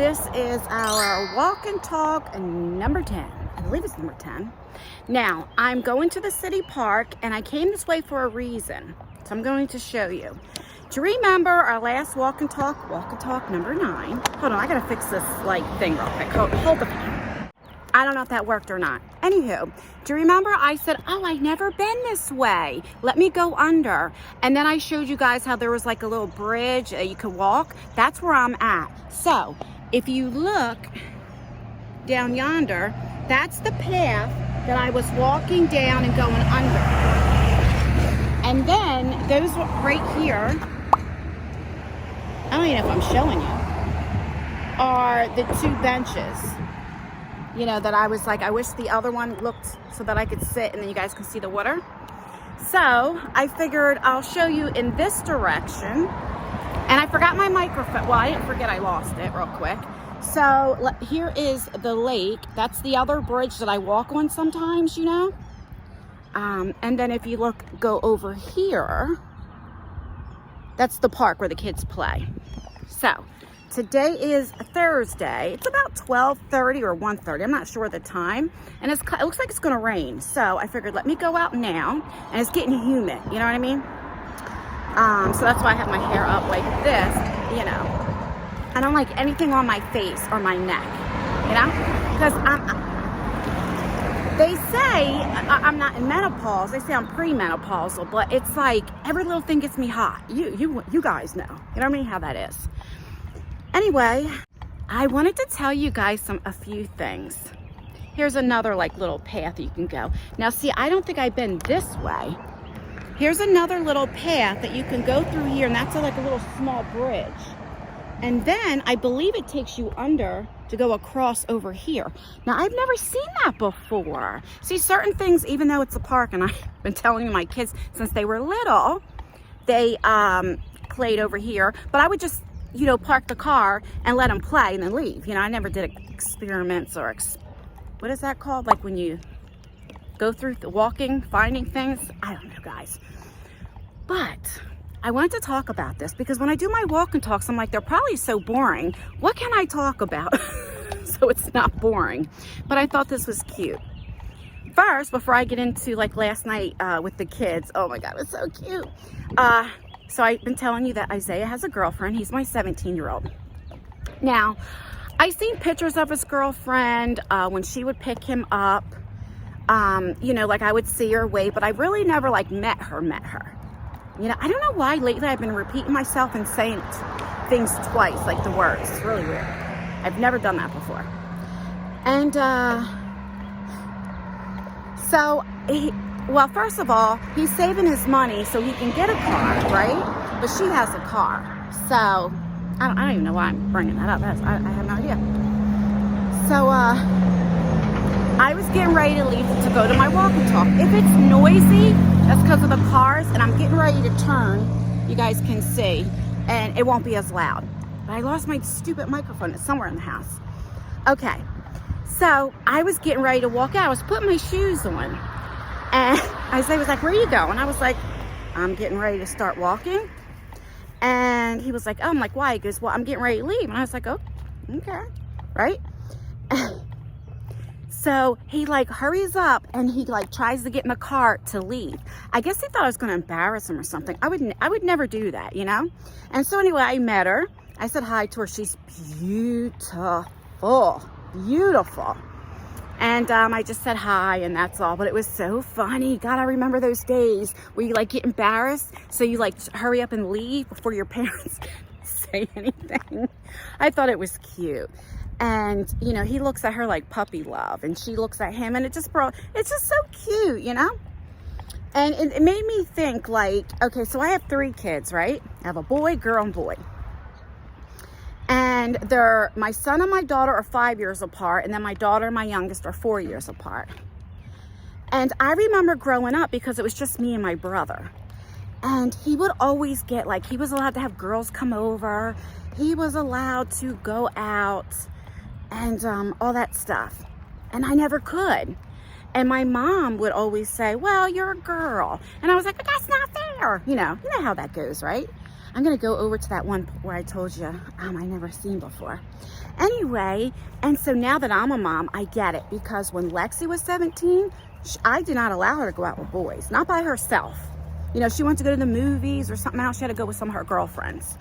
This is our walk and talk number 10. I believe it's number 10. Now, I'm going to the city park and I came this way for a reason. So I'm going to show you. Do you remember our last walk and talk number 9? Hold on, I gotta fix this thing real quick. Hold the phone. I don't know if that worked or not. Anywho, do you remember I said, oh, I've never been this way. Let me go under. And then I showed you guys how there was like a little bridge you could walk. That's where I'm at. So if you look down yonder, that's the path that I was walking down and going under. And then those right here, I don't even know if I'm showing you, are the 2 benches. You know, that I was like, I wish the other one looked so that I could sit and then you guys can see the water. So I figured I'll show you in this direction. And I forgot my microphone. Well, I didn't forget, I lost it real quick. So here is the lake. That's the other bridge that I walk on sometimes, you know. And then if you go over here, that's the park where the kids play. So today is Thursday. It's about 12:30 or 1:30. I'm not sure the time. And it looks like it's going to rain. So I figured, let me go out now. And it's getting humid. You know what I mean? So that's why I have my hair up like this, you know. I don't like anything on my face or my neck, you know? Because they say I'm not in menopause. They say I'm premenopausal. But it's like every little thing gets me hot. You guys know. You know what I mean? How that is. Anyway, I wanted to tell you guys a few things. Here's another little path you can go. Now see, I don't think I've been this way. Here's another little path that you can go through here, and that's like a little small bridge. And then I believe it takes you under to go across over here. Now I've never seen that before. See, certain things, even though it's a park, and I've been telling my kids since they were little, they played over here, but I would just, you know, park the car and let them play and then leave. You know, I never did experiments or, what is that called? Like when you go through the walking, finding things. I don't know, guys. But I wanted to talk about this because when I do my walk and talks, I'm like, they're probably so boring. What can I talk about so it's not boring? But I thought this was cute. First, before I get into last night with the kids, oh my God, it was so cute. So I've been telling you that Isaiah has a girlfriend. He's my 17-year-old. Now, I've seen pictures of his girlfriend when she would pick him up. You know, I would see her wave, but I really never met her. You know, I don't know why lately I've been repeating myself and saying things twice, like the words. It's really weird. I've never done that before. And so well, first of all, he's saving his money so he can get a car, right? But she has a car. So, I don't even know why I'm bringing that up. I have no idea. So, I was getting ready to leave to go to my walk and talk. If it's noisy, that's because of the cars, and I'm getting ready to turn. You guys can see, and it won't be as loud. But I lost my stupid microphone. It's somewhere in the house. Okay. So, I was getting ready to walk out. I was putting my shoes on. And Isaiah was like, where are you going? I was like, I'm getting ready to start walking. And he was like, oh, I'm like, why? He goes, well, I'm getting ready to leave. And I was like, oh, okay, right? So he hurries up and he tries to get in the car to leave. I guess he thought I was going to embarrass him or something. I would never do that, you know? And so anyway, I met her. I said hi to her. She's beautiful. And I just said hi, and that's all. But it was so funny. God, I remember those days where you get embarrassed, so you hurry up and leave before your parents say anything. I thought it was cute. And you know, he looks at her like puppy love, and she looks at him, and it's just so cute, you know. And it made me think okay, so I have 3 kids, right? I have a boy, girl, and boy. And my son and my daughter are 5 years apart, and then my daughter and my youngest are 4 years apart. And I remember growing up because it was just me and my brother. And he would always get he was allowed to have girls come over. He was allowed to go out and all that stuff. And I never could. And my mom would always say, well, you're a girl. And I was like, but that's not fair. You know how that goes, right? I'm gonna go over to that one where I told you I never seen before. Anyway, and so now that I'm a mom, I get it, because when Lexi was 17, I did not allow her to go out with boys, not by herself. You know, she wanted to go to the movies or something else, she had to go with some of her girlfriends.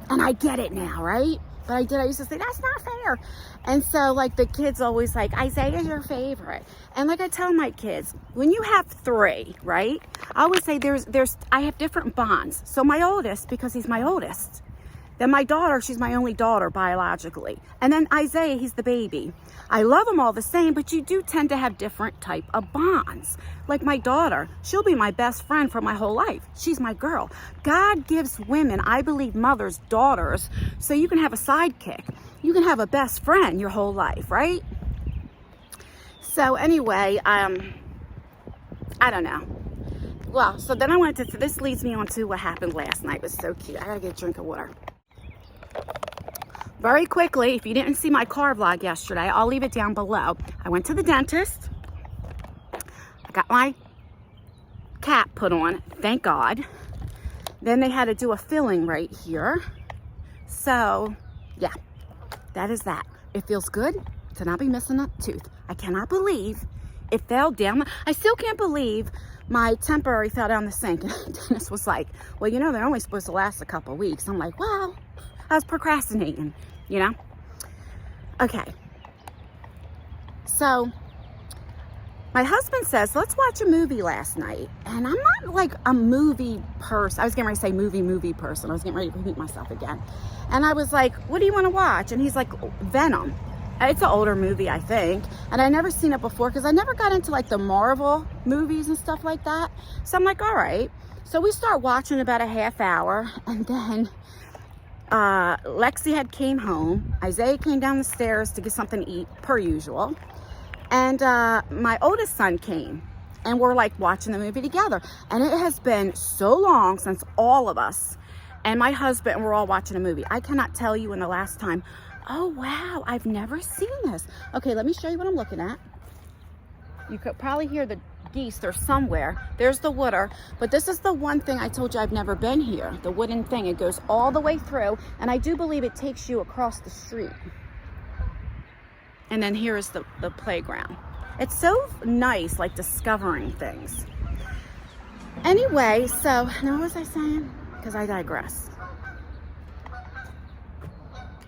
And I get it now, right? But I used to say, that's not fair. And so like the kids always like, Isaiah's your favorite. And like I tell my kids, when you have 3, right? I always say I have different bonds. So my oldest, because he's my oldest. Then my daughter, she's my only daughter biologically. And then Isaiah, he's the baby. I love them all the same, but you do tend to have different type of bonds. Like my daughter, she'll be my best friend for my whole life. She's my girl. God gives women, I believe mothers, daughters, so you can have a sidekick. You can have a best friend your whole life, right? So anyway, I don't know. Well, so then I went to, this leads me on to what happened last night. It was so cute. I gotta get a drink of water. Very quickly, if you didn't see my car vlog yesterday, I'll leave it down below. I went to the dentist. I got my cap put on, thank God. Then they had to do a filling right here. So, yeah, that is that. It feels good to not be missing a tooth. I cannot believe it fell down. I still can't believe my temporary fell down the sink. And Dennis was like, well, you know, they're only supposed to last a couple weeks. I'm like, well, I was procrastinating, you know? Okay. So my husband says, let's watch a movie last night. And I'm not like a movie person. I was getting ready to say movie person. I was getting ready to repeat myself again. And I was like, what do you want to watch? And he's like, Venom. It's an older movie, I think. And I never seen it before because I never got into like the Marvel movies and stuff like that. So I'm like, all right. So we start watching about a half hour, and then Lexi had came home. Isaiah came down the stairs to get something to eat, per usual. And my oldest son came, and we're like watching the movie together. And it has been so long since all of us and my husband were all watching a movie. I cannot tell you when the last time. Oh, wow, I've never seen this. Okay, let me show you what I'm looking at. You could probably hear the geese. They're somewhere. There's the water. But this is the one thing I told you I've never been here. The wooden thing. It goes all the way through. And I do believe it takes you across the street. And then here is the playground. It's so nice, like discovering things. Anyway, so, now what was I saying? Because I digress.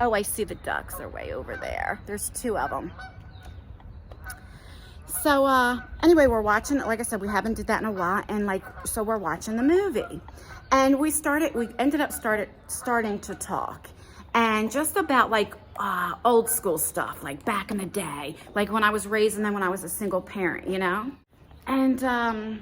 Oh, I see the ducks. They're way over there. There's 2 of them. So, anyway, we're watching it. Like I said, we haven't did that in a while. And like, so we're watching the movie. And we ended up starting to talk. And just about like old school stuff, like back in the day. Like when I was raised and then when I was a single parent, you know? And, so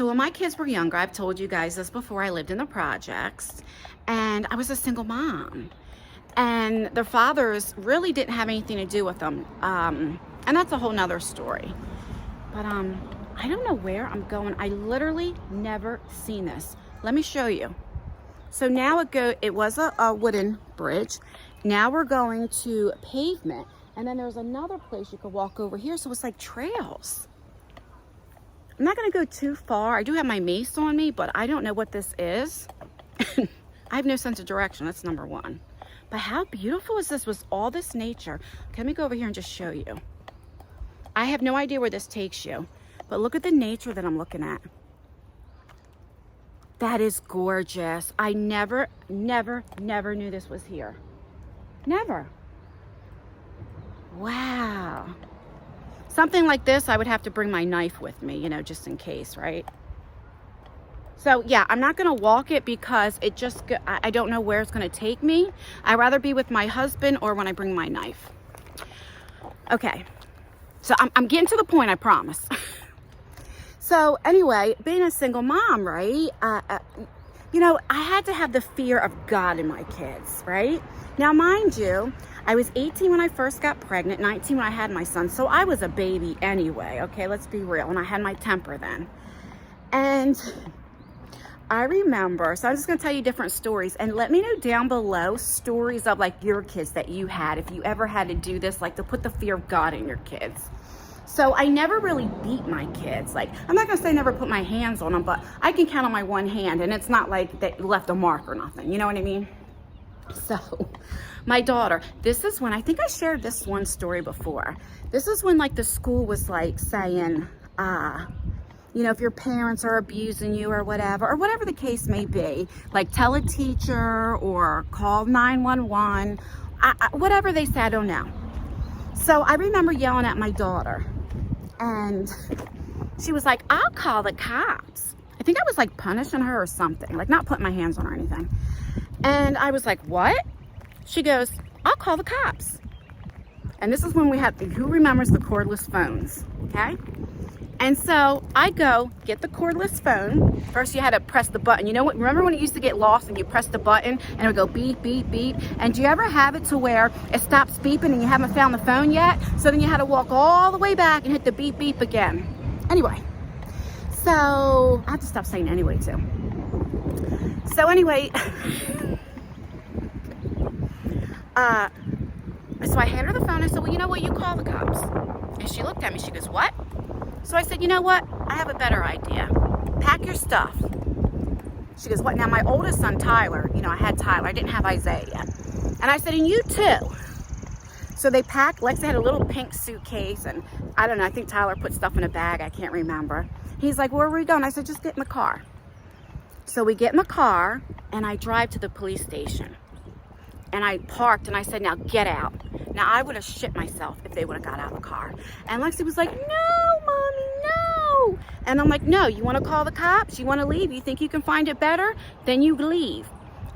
when my kids were younger, I've told you guys this before, I lived in the projects. And I was a single mom, and their fathers really didn't have anything to do with them. And that's a whole nother story. But I don't know where I'm going. I literally never seen this. Let me show you. So now it was a wooden bridge. Now we're going to pavement. And then there's another place you could walk over here. So it's like trails. I'm not going to go too far. I do have my mace on me, but I don't know what this is. I have no sense of direction. That's number one. But how beautiful is this with all this nature? Let me go over here and just show you. I have no idea where this takes you, but look at the nature that I'm looking at. That is gorgeous. I never knew this was here. Never. Wow. Something like this, I would have to bring my knife with me, you know, just in case, right? So yeah, I'm not gonna walk it because I don't know where it's gonna take me. I'd rather be with my husband or when I bring my knife. Okay, so I'm getting to the point, I promise. So anyway, being a single mom, right? You know, I had to have the fear of God in my kids, right? Now, mind you, I was 18 when I first got pregnant, 19 when I had my son. So I was a baby anyway, okay? Let's be real. And I had my temper then. And I remember, so I'm just going to tell you different stories, and let me know down below stories of like your kids that you had, if you ever had to do this, like to put the fear of God in your kids. So I never really beat my kids. Like, I'm not gonna say never put my hands on them, but I can count on my one hand, and it's not like they left a mark or nothing, you know what I mean? So my daughter, this is when, I think I shared this one story before. This is when like the school was like saying, you know, if your parents are abusing you or whatever the case may be, like tell a teacher or call 911, whatever they said, I don't know. So I remember yelling at my daughter, and she was like, I'll call the cops. I think I was like punishing her or something, like not putting my hands on her or anything. And I was like, what? She goes, I'll call the cops. And this is when we had who remembers the cordless phones, okay? And so I go get the cordless phone. First you had to press the button. You know what? Remember when it used to get lost and you press the button and it would go beep, beep, beep? And do you ever have it to where it stops beeping and you haven't found the phone yet? So then you had to walk all the way back and hit the beep, beep again. Anyway, so I have to stop saying anyway too. So anyway, so I handed her the phone. I said, well, you know what? You call the cops. And she looked at me. She goes, what? So I said, you know what? I have a better idea. Pack your stuff. She goes, what? Now, my oldest son, Tyler, you know, I had Tyler. I didn't have Isaiah yet. And I said, and you too. So they packed. Lexi had a little pink suitcase. And I don't know. I think Tyler put stuff in a bag. I can't remember. He's like, where are we going? I said, just get in the car. So we get in the car, and I drive to the police station. And I parked, and I said, now get out. Now, I would have shit myself if they would have got out of the car. And Lexi was like, no, Mommy, no. And I'm like, no, you want to call the cops? You want to leave? You think you can find it better? Then you leave.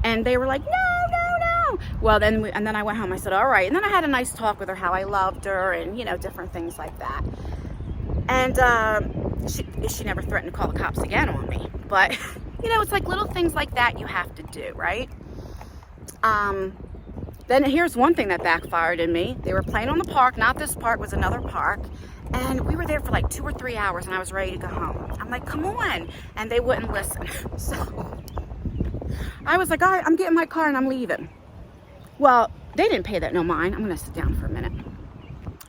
And they were like, no, no, no. Well, then, and then I went home. I said, all right. And then I had a nice talk with her, how I loved her and, you know, different things like that. And she never threatened to call the cops again on me. But, you know, it's like little things like that you have to do, right? Then here's one thing that backfired in me. They were playing on the park. Not this park, was another park. And we were there for like 2 or 3 hours, and I was ready to go home. I'm like, come on. And they wouldn't listen. So I was like, all right, I'm getting my car and I'm leaving. Well, they didn't pay that no mind. I'm going to sit down for a minute.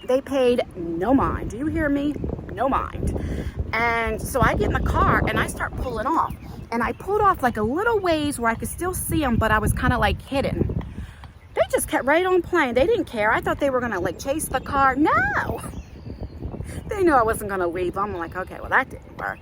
They paid no mind. Do you hear me? No mind. And so I get in the car and I start pulling off. And I pulled off like a little ways where I could still see them, but I was kind of like hidden. They just kept right on playing. They didn't care. I thought they were going to like chase the car. No. They knew I wasn't going to leave. I'm like, okay, well, that didn't work.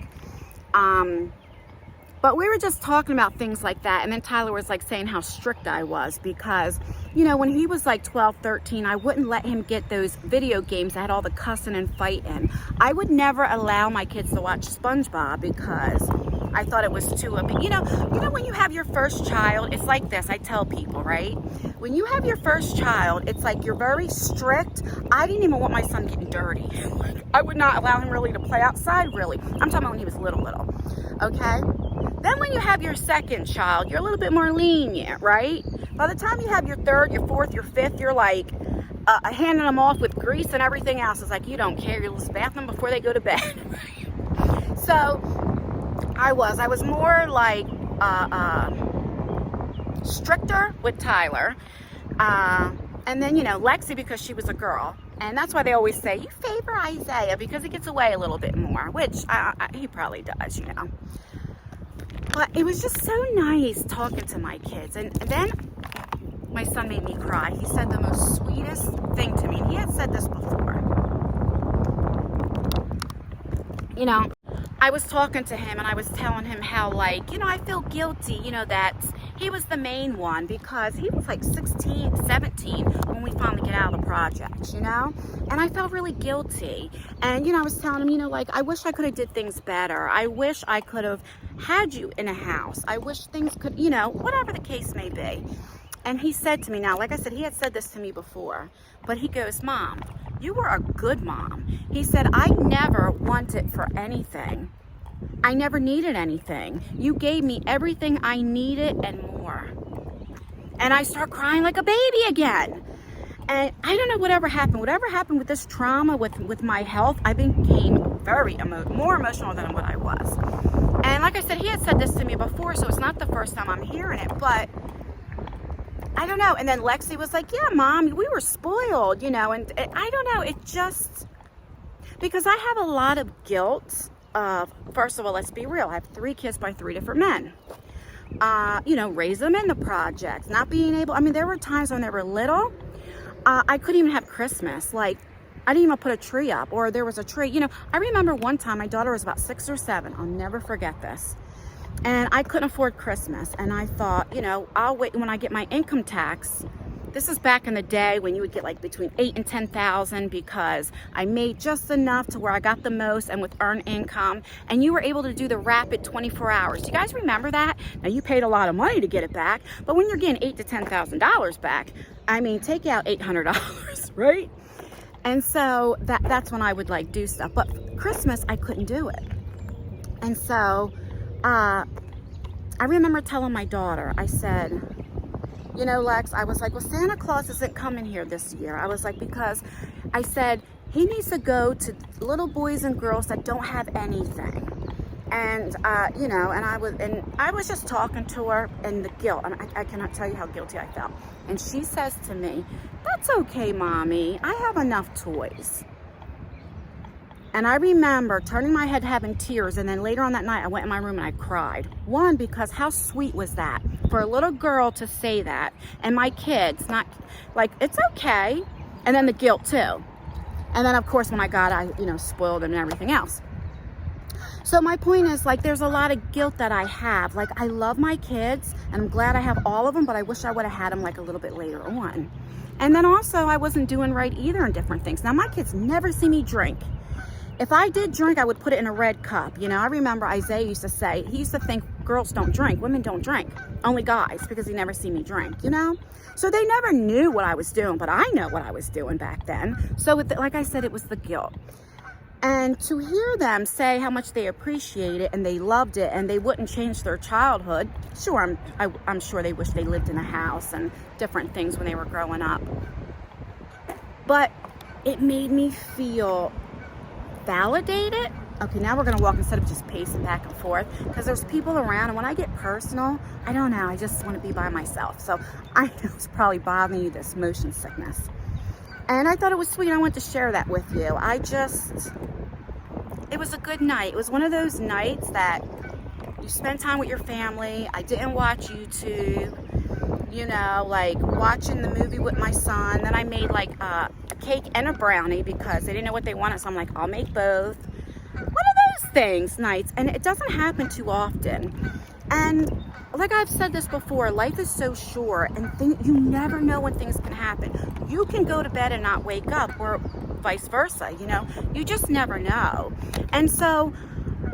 But we were just talking about things like that. And then Tyler was like saying how strict I was because, you know, when he was like 12, 13, I wouldn't let him get those video games that had all the cussing and fighting. I would never allow my kids to watch SpongeBob because I thought it was too, you know, when you have your first child, it's like this. I tell people, right? When you have your first child, it's like you're very strict. I didn't even want my son getting dirty. I would not allow him really to play outside, really. I'm talking about when he was little, okay? Then when you have your second child, you're a little bit more lenient, right? By the time you have your third, your fourth, your fifth, you're like handing them off with grease and everything else. It's like you don't care. You'll just bath them before they go to bed. So I was more like stricter with Tyler. And then, you know, Lexi, because she was a girl. And that's why they always say, you favor Isaiah because he gets away a little bit more, which he probably does, you know. But it was just so nice talking to my kids. And then my son made me cry. He said the most sweetest thing to me. And he had said this before. You know, I was talking to him and I was telling him how, like, you know, I feel guilty, you know, that he was the main one because he was like 16, 17 when we finally get out of the project, you know? And I felt really guilty. And, you know, I was telling him, you know, like, I wish I could have did things better. I wish I could have had you in a house. I wish things could, you know, whatever the case may be. And he said to me now, like I said, he had said this to me before, but he goes, Mom, you were a good mom. He said, I never wanted for anything. I never needed anything. You gave me everything I needed and more. And I start crying like a baby again. And I don't know whatever happened with this trauma, with my health, I became very more emotional than what I was. And like I said, he had said this to me before, so it's not the first time I'm hearing it, but I don't know. And then Lexi was like, yeah, Mom, we were spoiled, you know, and I don't know, it just, Because I have a lot of guilt of, first of all, let's be real, I have 3 kids by 3 different men. You know, raise them in the projects, not being able, I mean, there were times when they were little, I couldn't even have Christmas. Like, I didn't even put a tree up, or there was a tree. You know, I remember one time my daughter was about 6 or 7. I'll never forget this. And I couldn't afford Christmas. And I thought, you know, I'll wait when I get my income tax. This is back in the day when you would get like between 8 and 10,000 because I made just enough to where I got the most and with earned income. And you were able to do the rapid 24 hours. Do you guys remember that? Now you paid a lot of money to get it back, but when you're getting $8,000 to $10,000 back, I mean, take out $800, right? And so that's when I would like do stuff. But Christmas, I couldn't do it. And so I remember telling my daughter, I said, you know, Lex, I was like, well, Santa Claus isn't coming here this year. I was like, because I said, he needs to go to little boys and girls that don't have anything. And, you know, and I was just talking to her, and the guilt, and I cannot tell you how guilty I felt. And she says to me, that's okay, Mommy. I have enough toys. And I remember turning my head, having tears, and then later on that night, I went in my room and I cried. One, because how sweet was that? For a little girl to say that, and my kids, not, like, it's okay. And then the guilt, too. And then, of course, when I got, you know, spoiled them and everything else. So my point is, like, there's a lot of guilt that I have. Like, I love my kids, and I'm glad I have all of them, but I wish I would have had them, like, a little bit later on. And then also, I wasn't doing right either in different things. Now, my kids never see me drink. If I did drink, I would put it in a red cup. You know, I remember Isaiah used to say, he used to think girls don't drink, women don't drink, only guys, because he never see me drink, you know? So they never knew what I was doing, but I know what I was doing back then. So like I said, it was the guilt. And to hear them say how much they appreciate it and they loved it and they wouldn't change their childhood. Sure, I'm sure they wish they lived in a house and different things when they were growing up. But it made me feel validated. Okay, now we're gonna walk instead of just pacing back and forth, because there's people around, and when I get personal, I don't know, I just want to be by myself. So I know it's probably bothering you, this motion sickness. And I thought it was sweet. I wanted to share that with you. It was a good night. It was one of those nights that you spend time with your family. I didn't watch YouTube, you know, like watching the movie with my son. Then I made like a cake and a brownie because they didn't know what they wanted. So I'm like, I'll make both. One of those things, nights. And it doesn't happen too often. And like I've said this before, life is so short, and you never know when things can happen. You can go to bed and not wake up, or vice versa, you know? You just never know. And so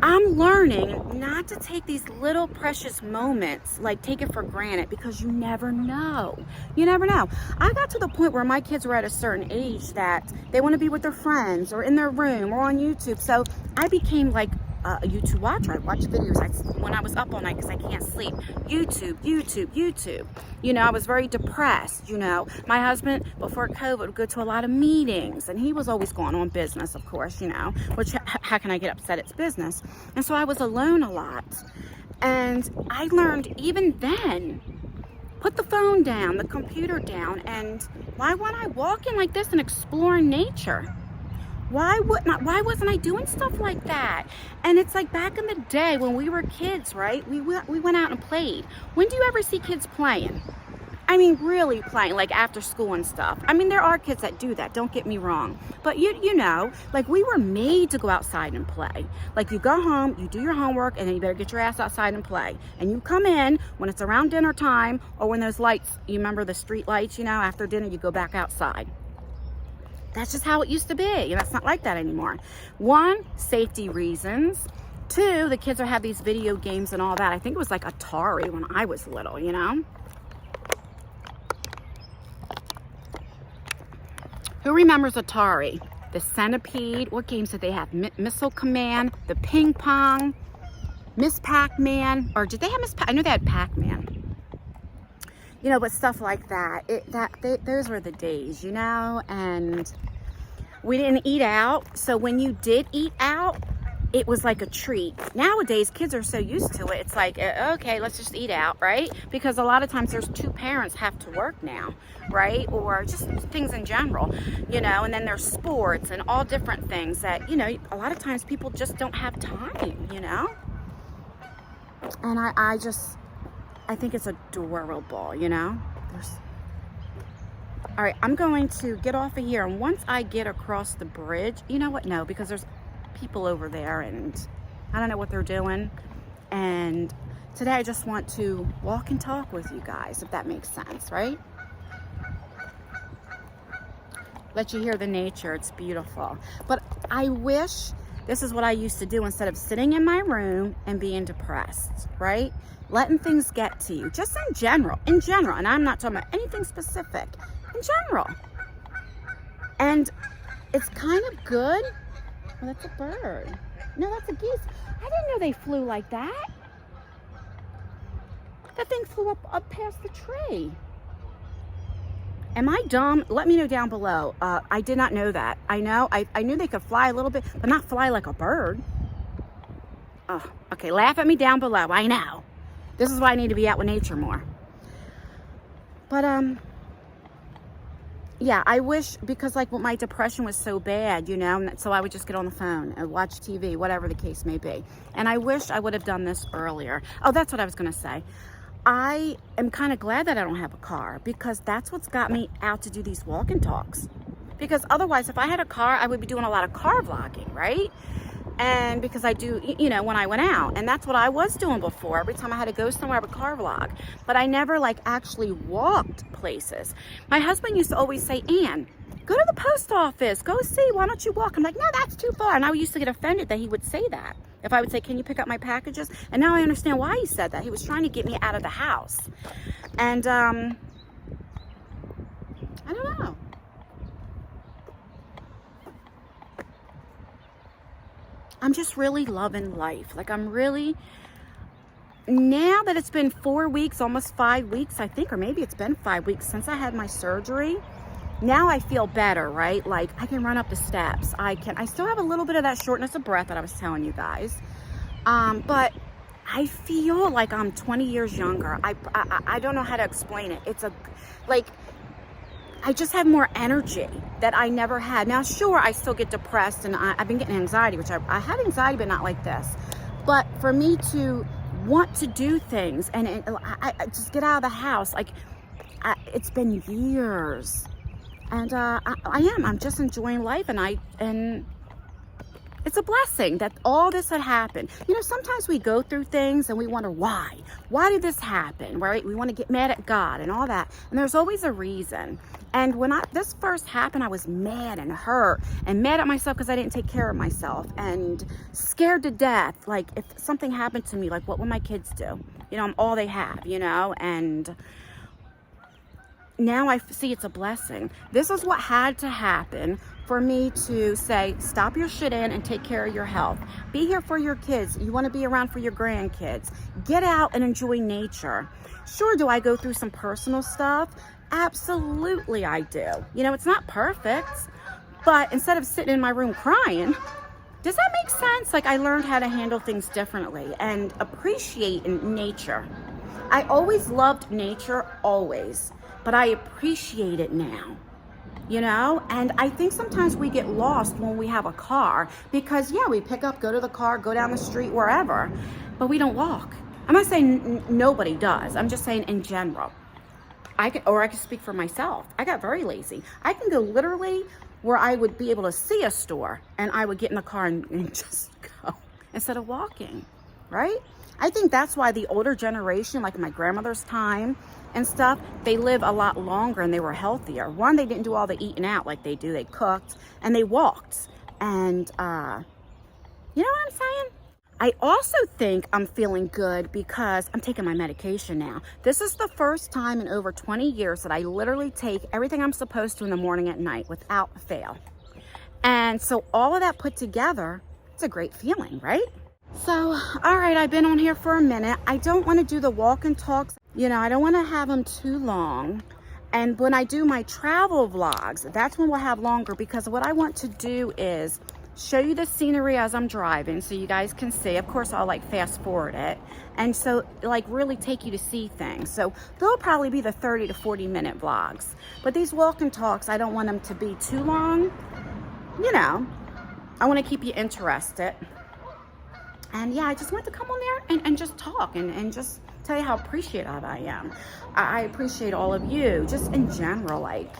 I'm learning not to take these little precious moments, like take it for granted, because you never know. You never know. I got to the point where my kids were at a certain age that they want to be with their friends or in their room or on YouTube. So I became like a YouTube watcher. I watched videos when I was up all night because I can't sleep. YouTube. You know, I was very depressed, you know. My husband, before COVID, would go to a lot of meetings, and he was always going on business, of course, you know, which, how can I get upset? It's business. And so I was alone a lot. And I learned even then, put the phone down, the computer down, and why wouldn't I walk in like this and explore nature? Why wasn't I doing stuff like that? And it's like back in the day when we were kids, right? We went out and played. When do you ever see kids playing? I mean, really playing, like after school and stuff. I mean, there are kids that do that, don't get me wrong. But you know, like we were made to go outside and play. Like you go home, you do your homework, and then you better get your ass outside and play. And you come in when it's around dinner time, or when those lights, you remember the street lights, you know, after dinner, you go back outside. That's just how it used to be, and that's not like that anymore. One, safety reasons. Two, the kids have these video games and all that. I think it was like Atari when I was little, you know? Who remembers Atari? The Centipede. What games did they have? Missile Command, the Ping Pong, Miss Pac-Man, or did they have Miss I know they had Pac-Man. You know, but stuff like that. Those were the days, you know? And we didn't eat out. So when you did eat out, it was like a treat. Nowadays, kids are so used to it. It's like, okay, let's just eat out, right? Because a lot of times there's two parents have to work now, right? Or just things in general, you know, and then there's sports and all different things that, you know, a lot of times people just don't have time, you know? And I think it's adorable, you know? All right, I'm going to get off of here. And once I get across the bridge, you know what? No, because there's people over there and I don't know what they're doing. And today I just want to walk and talk with you guys, if that makes sense, right? Let you hear the nature. It's beautiful. But I wish this is what I used to do instead of sitting in my room and being depressed, right? Letting things get to you, just in general, and I'm not talking about anything specific, in general. And it's kind of good. Oh, that's a bird. No, that's a geese. I didn't know they flew like that. That thing flew up past the tree. Am I dumb? Let me know down below. I did not know that. I knew they could fly a little bit, but not fly like a bird. Oh, okay, laugh at me down below. I know. This is why I need to be out with nature more. But, yeah, I wish, because like my depression was so bad, you know, so I would just get on the phone and watch TV, whatever the case may be. And I wish I would have done this earlier. Oh, that's what I was going to say. I am kind of glad that I don't have a car, because that's what's got me out to do these walk and talks. Because otherwise, if I had a car, I would be doing a lot of car vlogging, right? And because I do, you know, when I went out, and that's what I was doing before. Every time I had to go somewhere, I would car vlog. But I never like actually walked places. My husband used to always say, Ann, go to the post office, go see, why don't you walk? I'm like, no, that's too far. And I used to get offended that he would say that. If I would say, can you pick up my packages? And now I understand why he said that. He was trying to get me out of the house. And I don't know. I'm just really loving life. Like I'm really, now that it's been 4 weeks, almost 5 weeks, I think, or maybe it's been 5 weeks since I had my surgery. Now I feel better, right? Like I can run up the steps. I still have a little bit of that shortness of breath that I was telling you guys. But I feel like I'm 20 years younger. I don't know how to explain it. It's I just have more energy that I never had. Now, sure, I still get depressed and I've been getting anxiety, which I had anxiety, but not like this. But for me to want to do things and I just get out of the house, like it's been years. And I'm just enjoying life, and it's a blessing that all this had happened. You know, sometimes we go through things and we wonder why. Why did this happen, right? We want to get mad at God and all that. And there's always a reason. And when this first happened, I was mad and hurt and mad at myself because I didn't take care of myself and scared to death. Like if something happened to me, like what would my kids do? You know, I'm all they have, you know, and now I see it's a blessing. This is what had to happen for me to say, stop your shit in and take care of your health. Be here for your kids. You want to be around for your grandkids. Get out and enjoy nature. Sure, do I go through some personal stuff? Absolutely I do. You know, it's not perfect, but instead of sitting in my room crying, does that make sense? Like I learned how to handle things differently and appreciate nature. I always loved nature, always, but I appreciate it now. You know, and I think sometimes we get lost when we have a car because, yeah, we pick up, go to the car, go down the street, wherever, but we don't walk. I'm not saying nobody does. I'm just saying in general. I can speak for myself. I got very lazy. I can go literally where I would be able to see a store and I would get in the car and just go instead of walking, right? I think that's why the older generation, like my grandmother's time and stuff, they live a lot longer and they were healthier. One, they didn't do all the eating out like they do. They cooked and they walked. And you know what I'm saying? I also think I'm feeling good because I'm taking my medication now. This is the first time in over 20 years that I literally take everything I'm supposed to in the morning and night without fail. And so all of that put together, it's a great feeling, right? So, all right, I've been on here for a minute. I don't want to do the walk and talks. You know, I don't want to have them too long. And when I do my travel vlogs, that's when we'll have longer because what I want to do is show you the scenery as I'm driving so you guys can see. Of course, I'll like fast forward it. And so like really take you to see things. So they'll probably be the 30 to 40 minute vlogs. But these walk and talks, I don't want them to be too long. You know, I want to keep you interested. And yeah, I just want to come on there and just talk and just tell you how appreciative I am. I appreciate all of you, just in general. Like,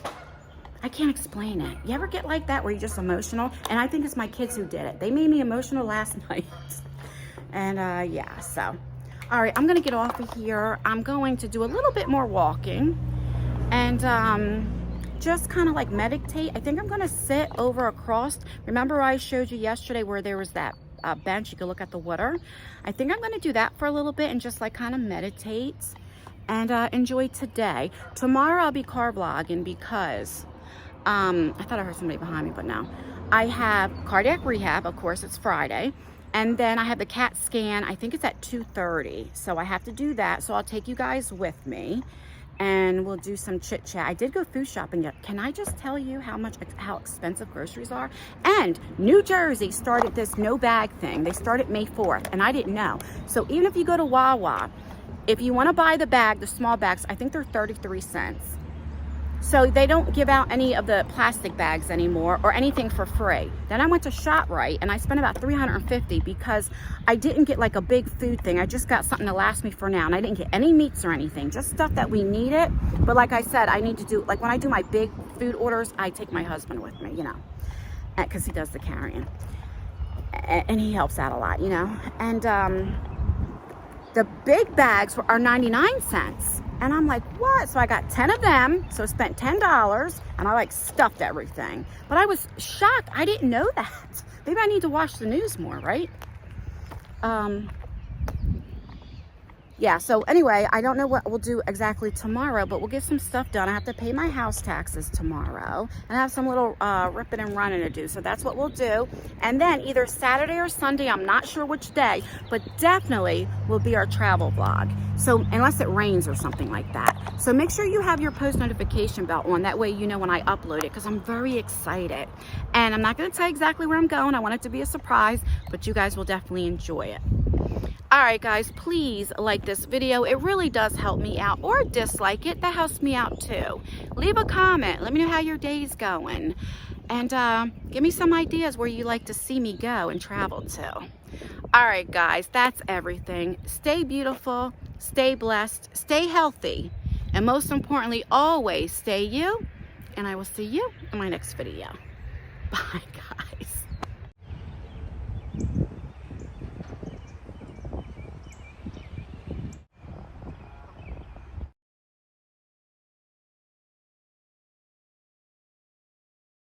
I can't explain it. You ever get like that where you're just emotional? And I think it's my kids who did it. They made me emotional last night. And yeah, so. All right, I'm gonna get off of here. I'm going to do a little bit more walking and just kind of like meditate. I think I'm gonna sit over across. Remember I showed you yesterday where there was that bench, you could look at the water. I think I'm going to do that for a little bit and just like kind of meditate and enjoy today. Tomorrow I'll be car vlogging because I thought I heard somebody behind me, but no. I have cardiac rehab, of course, it's Friday. And then I have the CAT scan, I think it's at 2:30. So I have to do that. So I'll take you guys with me and we'll do some chit chat. I did go food shopping yet. Can I just tell you how expensive groceries are? And New Jersey started this no bag thing. They started May 4th and I didn't know. So even if you go to Wawa, if you want to buy the bag, the small bags, I think they're 33 cents. So they don't give out any of the plastic bags anymore or anything for free. Then I went to ShopRite and I spent about $350 because I didn't get like a big food thing. I just got something to last me for now. And I didn't get any meats or anything, just stuff that we needed. But like I said, I need to do, like when I do my big food orders, I take my husband with me, you know, because he does the carrying. And he helps out a lot, you know. And the big bags are 99 cents. And I'm like, what? So I got 10 of them. So I spent $10 and I like stuffed everything. But I was shocked. I didn't know that. Maybe I need to watch the news more, right? Yeah, so anyway, I don't know what we'll do exactly tomorrow, but we'll get some stuff done. I have to pay my house taxes tomorrow and I have some little ripping and running to do. So that's what we'll do. And then either Saturday or Sunday, I'm not sure which day, but definitely will be our travel vlog. So unless it rains or something like that. So make sure you have your post notification bell on. That way you know when I upload it because I'm very excited. And I'm not going to tell you exactly where I'm going. I want it to be a surprise, but you guys will definitely enjoy it. All right, guys, please like this video. It really does help me out, or dislike it. That helps me out too. Leave a comment. Let me know how your day's going. And give me some ideas where you like to see me go and travel to. All right, guys, that's everything. Stay beautiful, stay blessed, stay healthy, and most importantly, always stay you. And I will see you in my next video. Bye, guys.